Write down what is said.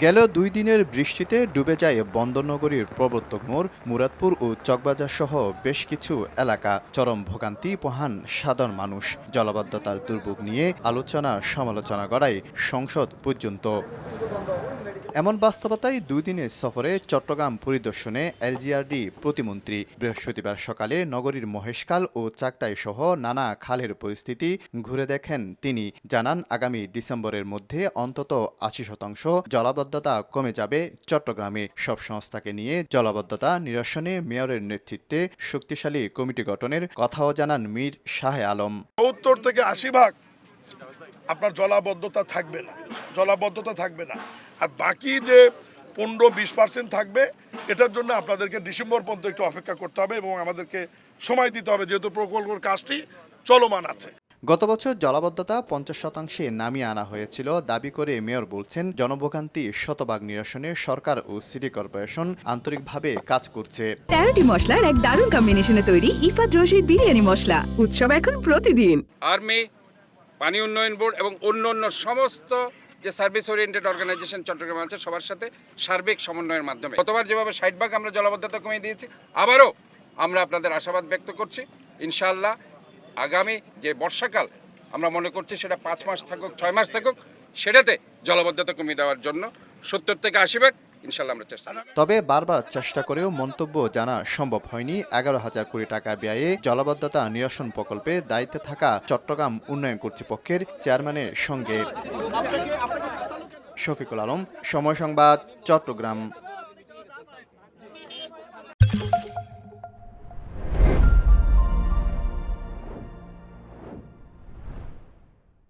গেল ২ দিনের বৃষ্টিতে ডুবে যায় বন্দরনগরীর প্রবর্তক মোড়, মুরাদপুর ও চকবাজার সহ বেশ কিছু এলাকা। চরম ভোগান্তি পোহান সাধারণ মানুষ। জলাবদ্ধতার দুর্ভোগ নিয়ে আলোচনা সমালোচনা করায় সংসদ পর্যন্ত। এমন বাস্তবতায় ২ দিনের সফরে চট্টগ্রাম পরিদর্শনে এলজিআরডি প্রতিমন্ত্রী। বৃহস্পতিবার সকালে নগরীর মহেশখাল ও চাকতাই সহ নানা খালের পরিস্থিতি ঘুরে দেখেন তিনি। জানান, আগামী ডিসেম্বরের মধ্যে অন্তত ৮০% জলাবদ্ধতা কমে যাবে চট্টগ্রামে। সব সংস্থাকে নিয়ে জলাবদ্ধতা নিরসনে মেয়রের নেতৃত্বে শক্তিশালী কমিটি গঠনের কথাও জানান মীর শাহ আলম। ৭০ থেকে ৮০% আপনার জলাবদ্ধতা থাকবে না। আর বাকি যে ১৫-২০% থাকবে, এটার জন্য আপনাদেরকে ডিসেম্বর পর্যন্ত একটু অপেক্ষা করতে হবে এবং আমাদেরকে সময় দিতে হবে, যেহেতু প্রকল্পের কাজটি চলমান আছে। গত বছর জলাবদ্ধতা ৫০% নামিয়ে আনা হয়েছিল দাবি করে মেয়র বলছেন, জনভোগান্তি শতভাগ নিরসনে সরকার ও সিটি কর্পোরেশন আন্তরিকভাবে কাজ করছে। ১৩টি মশলার এক দারুণ কম্বিনেশনে তৈরি ইফাত রশিদ বিরিয়ানি মশলা। উৎসব এখন প্রতিদিন। আর্মি, পানি উন্নয়ন বোর্ড এবং অন্যান্য সমস্ত যে সার্ভিস ওরিয়েন্টেড অর্গানাইজেশন চট্টগ্রামে আছে, সবার সাথে সার্বিক সমন্বয়ের মাধ্যমে গতবার যেভাবে ৬০% আমরা জলাবদ্ধতা কমিয়ে দিয়েছি, আবারও আমরা আপনাদের আশাবাদ ব্যক্ত করছি। ইনশাআল্লাহ আগামী যে বর্ষাকাল আমরা মনে করছি সেটা ৫ মাস থাকুক, 6 মাস থাকুক, সেটাতে জলাবদ্ধতা কমিয়ে দেওয়ার জন্য ৭০ থেকে ৮০% ইনশাআল্লাহ আমরা চেষ্টা করব। তবে বারবার চেষ্টা করেও মন্তব্য জানা সম্ভব হয়নি ১১,০০০ কোটি টাকা ব্যয়ে জলাবদ্ধতা নিরসন প্রকল্পে দায়িত্বে থাকা চট্টগ্রাম উন্নয়ন কর্তৃপক্ষের চেয়ারম্যানের সঙ্গে। শফিকুল আলম, সময় সংবাদ, চট্টগ্রাম।